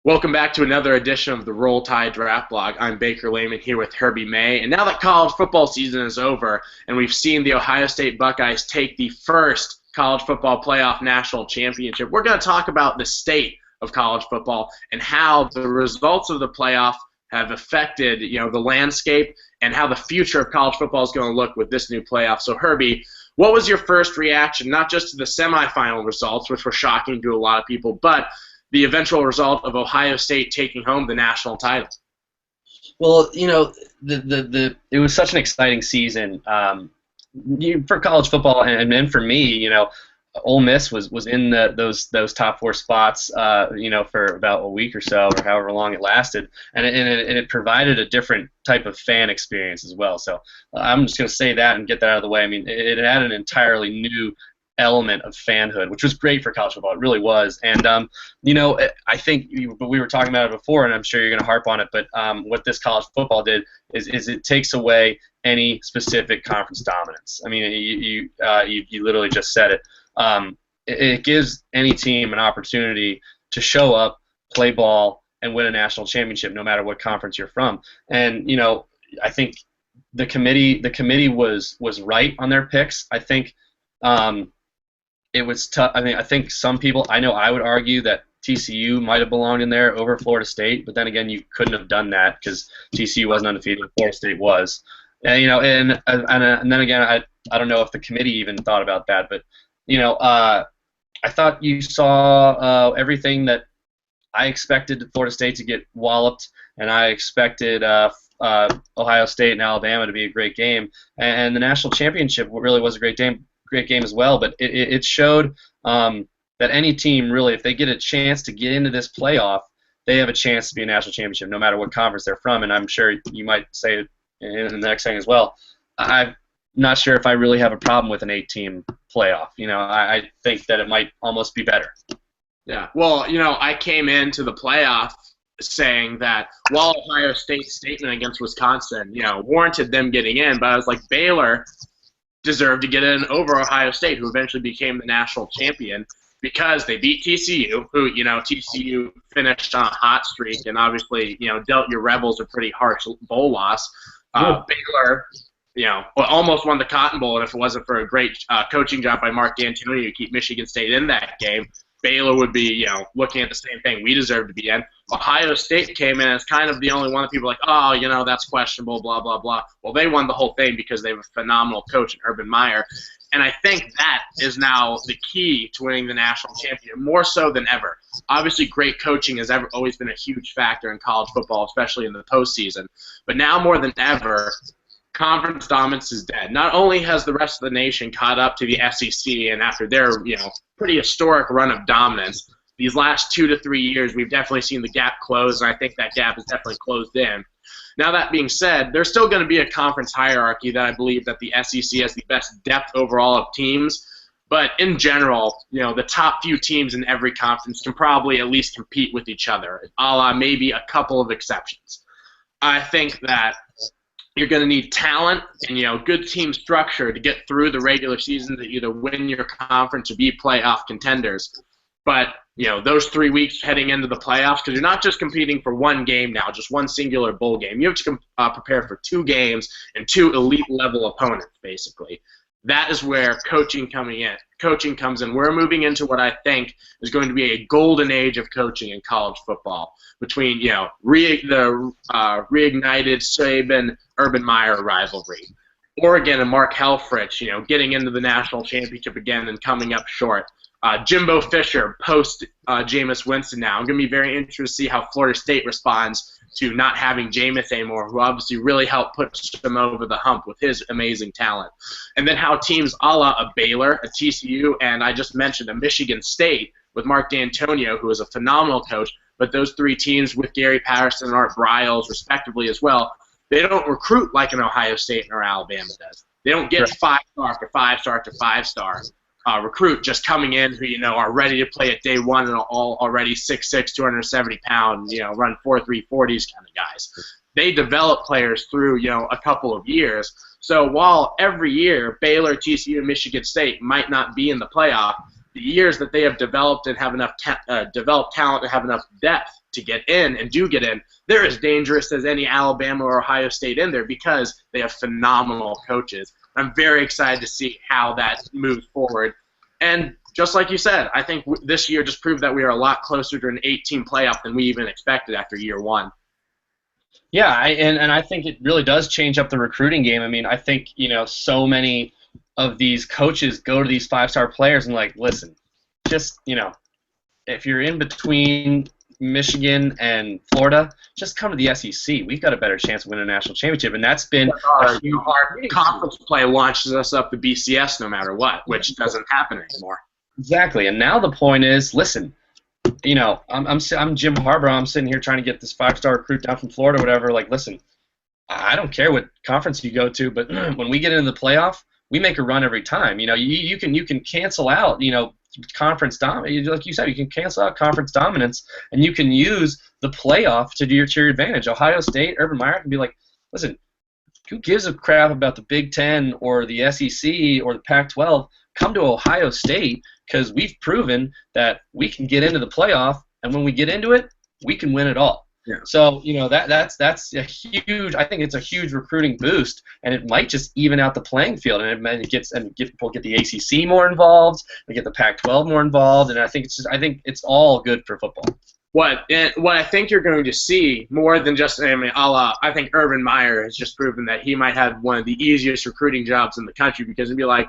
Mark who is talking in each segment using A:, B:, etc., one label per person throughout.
A: Welcome back to another edition of the Roll Tide Draft Blog. I'm Baker Leyman here with Herbie May. And now that college football season is over and we've seen the Ohio State Buckeyes take the first college football playoff national championship, we're going to talk about the state of college football and how the results of the playoff have affected, the landscape and how the future of college football is going to look with this new playoff. So Herbie, what was your first reaction, not just to the semifinal results, which were shocking to a lot of people, but the eventual result of Ohio State taking home the national title?
B: Well, it was such an exciting season for college football, and for me, Ole Miss was in those top four spots, for about a week or so, or however long it lasted, and it provided a different type of fan experience as well. So I'm just going to say that and get that out of the way. I mean, it had an entirely new element of fanhood, which was great for college football. It really was. And I think we were talking about it before, and I'm sure you're going to harp on it, but what this college football did is it takes away any specific conference dominance. I mean, you literally just said it. It gives any team an opportunity to show up, play ball, and win a national championship, no matter what conference you're from. And I think the committee was right on their picks. I think it was tough. I mean, I think some people, I would argue that TCU might have belonged in there over Florida State, but then again, you couldn't have done that because TCU wasn't undefeated, and Florida State was. And and then again, I don't know if the committee even thought about that, but I thought you saw everything that I expected Florida State to get walloped, and I expected Ohio State and Alabama to be a great game, and the national championship really was a great game as well. But it showed that any team, really, if they get a chance to get into this playoff, they have a chance to be a national championship, no matter what conference they're from. And I'm sure you might say it in the next thing as well. I'm not sure if I really have a problem with an 8-team playoff. I think that it might almost be better.
A: Yeah. Well, I came into the playoff saying that while Ohio State's statement against Wisconsin, warranted them getting in, but I was like, Baylor deserved to get in over Ohio State, who eventually became the national champion because they beat TCU, who, TCU finished on a hot streak and obviously, dealt your Rebels a pretty harsh bowl loss. Baylor, almost won the Cotton Bowl, and if it wasn't for a great coaching job by Mark D'Antonio to keep Michigan State in that game, Baylor would be, looking at the same thing. We deserve to be in. Ohio State came in as kind of the only one that people were like, oh, that's questionable, blah, blah, blah. Well, they won the whole thing because they have a phenomenal coach in Urban Meyer. And I think that is now the key to winning the national championship, more so than ever. Obviously, great coaching has always been a huge factor in college football, especially in the postseason. But now more than ever, conference dominance is dead. Not only has the rest of the nation caught up to the SEC, and after their pretty historic run of dominance, these last 2 to 3 years, we've definitely seen the gap close, and I think that gap is definitely closed in. Now, that being said, there's still going to be a conference hierarchy that I believe that the SEC has the best depth overall of teams. But in general, the top few teams in every conference can probably at least compete with each other, a la maybe a couple of exceptions. I think that you're going to need talent and, good team structure to get through the regular season to either win your conference or be playoff contenders. But, those 3 weeks heading into the playoffs, because you're not just competing for one game now, just one singular bowl game. You have to prepare for 2 games and 2 elite-level opponents, basically. That is where coaching comes in. We're moving into what I think is going to be a golden age of coaching in college football between, the reignited Saban-Urban Meyer rivalry. Oregon and Mark Helfrich, getting into the national championship again and coming up short. Jimbo Fisher post Jameis Winston now. I'm going to be very interested to see how Florida State responds to not having Jameis anymore, who obviously really helped push them over the hump with his amazing talent. And then how teams a la a Baylor, a TCU, and I just mentioned a Michigan State with Mark D'Antonio, who is a phenomenal coach, but those 3 teams with Gary Patterson and Art Briles, respectively, as well, they don't recruit like an Ohio State or Alabama does. They don't get 5-star after 5-star after 5-star. Recruit just coming in who, are ready to play at day one and all already 6'6", 270 pounds, run 4.3 40s kind of guys. They develop players through, a couple of years. So while every year Baylor, TCU, and Michigan State might not be in the playoff, the years that they have developed and have enough developed talent and have enough depth to get in and do get in, they're as dangerous as any Alabama or Ohio State in there because they have phenomenal coaches. I'm very excited to see how that moves forward. And just like you said, I think this year just proved that we are a lot closer to an 8-team playoff than we even expected after year one.
B: Yeah, and I think it really does change up the recruiting game. I mean, I think, so many of these coaches go to these 5-star players and like, listen, just, if you're in between Michigan and Florida, just come to the SEC. We've got a better chance of winning a national championship, and that's been
A: our conference play launches us up the BCS no matter what, which doesn't happen anymore.
B: Exactly, and now the point is, listen, I'm Jim Harbaugh. I'm sitting here trying to get this 5-star recruit down from Florida, whatever. Like, listen, I don't care what conference you go to, but when we get into the playoff, we make a run every time. You can cancel out, conference dominance. Like you said, you can cancel out conference dominance, and you can use the playoff to your advantage. Ohio State, Urban Meyer can be like, listen, who gives a crap about the Big Ten or the SEC or the Pac-12? Come to Ohio State because we've proven that we can get into the playoff, and when we get into it, we can win it all.
A: Yeah.
B: So that's a huge. I think it's a huge recruiting boost, and it might just even out the playing field, and people get the ACC more involved, they get the Pac-12 more involved, and I think it's all good for football.
A: What I think you're going to see more than just, I think Urban Meyer has just proven that he might have one of the easiest recruiting jobs in the country because it'd be like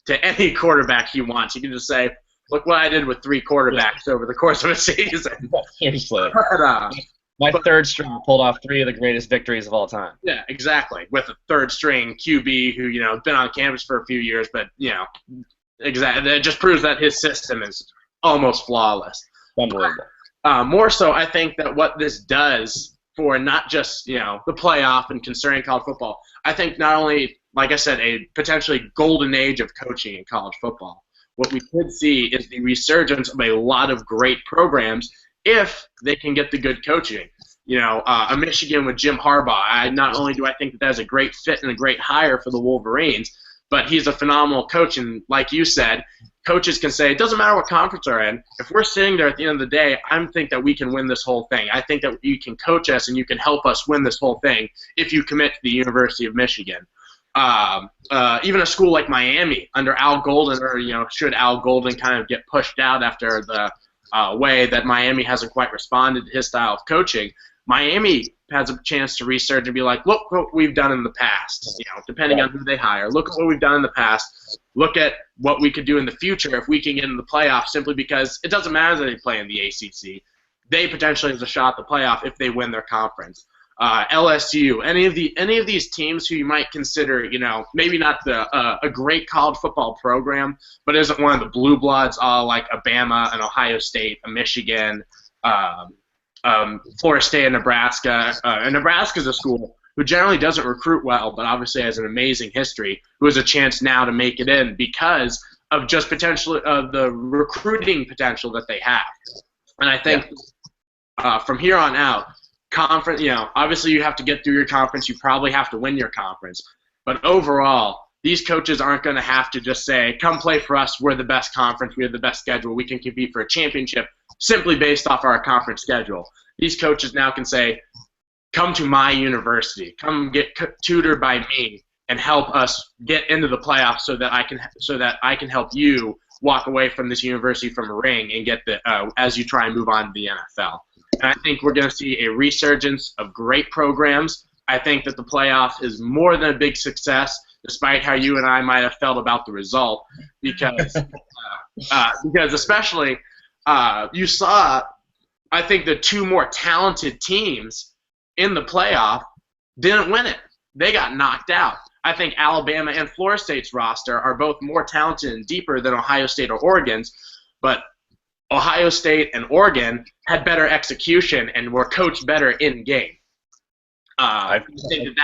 A: to any quarterback he wants, he can just say, look what I did with 3 quarterbacks over the course of a season.
B: Seriously. My third string pulled off 3 of the greatest victories of all time.
A: Yeah, exactly. With a third-string QB who, been on campus for a few years, but, exactly. It just proves that his system is almost flawless.
B: Unbelievable.
A: More so, I think that what this does for not just, the playoff and concerning college football, I think not only, like I said, a potentially golden age of coaching in college football. What we could see is the resurgence of a lot of great programs if they can get the good coaching. A Michigan with Jim Harbaugh, not only do I think that that's a great fit and a great hire for the Wolverines, but he's a phenomenal coach. And like you said, coaches can say, it doesn't matter what conference we're in. If we're sitting there at the end of the day, I think that we can win this whole thing. I think that you can coach us and you can help us win this whole thing if you commit to the University of Michigan. Even a school like Miami under Al Golden, or should Al Golden kind of get pushed out after the way that Miami hasn't quite responded to his style of coaching, Miami has a chance to research and be like, look what we've done in the past, depending on who they hire. Look at what we've done in the past. Look at what we could do in the future if we can get in the playoff, simply because it doesn't matter that they play in the ACC. They potentially have a shot at the playoff if they win their conference. LSU, any of these teams who you might consider, maybe not a great college football program, but isn't one of the blue bloods, like Alabama and Ohio State, a Michigan, Florida State and Nebraska. And Nebraska's a school who generally doesn't recruit well, but obviously has an amazing history, who has a chance now to make it in because of just potentially the recruiting potential that they have. And I think from here on out, conference, obviously you have to get through your conference. You probably have to win your conference. But overall, these coaches aren't going to have to just say, come play for us. We're the best conference. We have the best schedule. We can compete for a championship simply based off our conference schedule. These coaches now can say, come to my university. Come get tutored by me and help us get into the playoffs so that I can help you walk away from this university from a ring and get as you try and move on to the NFL. And I think we're going to see a resurgence of great programs. I think that the playoff is more than a big success, despite how you and I might have felt about the result, because especially you saw, I think the 2 more talented teams in the playoff didn't win it. They got knocked out. I think Alabama and Florida State's roster are both more talented and deeper than Ohio State or Oregon's, but Ohio State and Oregon had better execution and were coached better in game. I think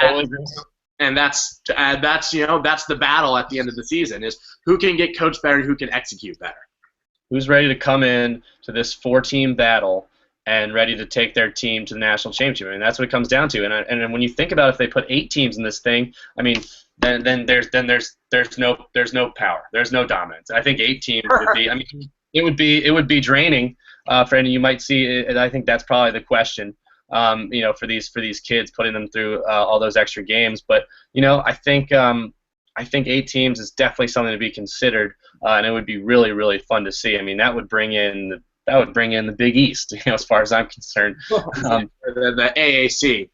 A: and that's the battle at the end of the season, is who can get coached better and who can execute better.
B: Who's ready to come in to this 4-team battle and ready to take their team to the national championship. I mean, that's what it comes down to. And when you think about if they put 8 teams in this thing, I mean, then there's no power, there's no dominance. I think 8 teams would be. I mean, it would be draining for any. You might see, and I think that's probably the question. For these kids, putting them through all those extra games. But I think 8 teams is definitely something to be considered, and it would be really, really fun to see. I mean, that would bring in the Big East, as far as I'm concerned.
A: The AAC.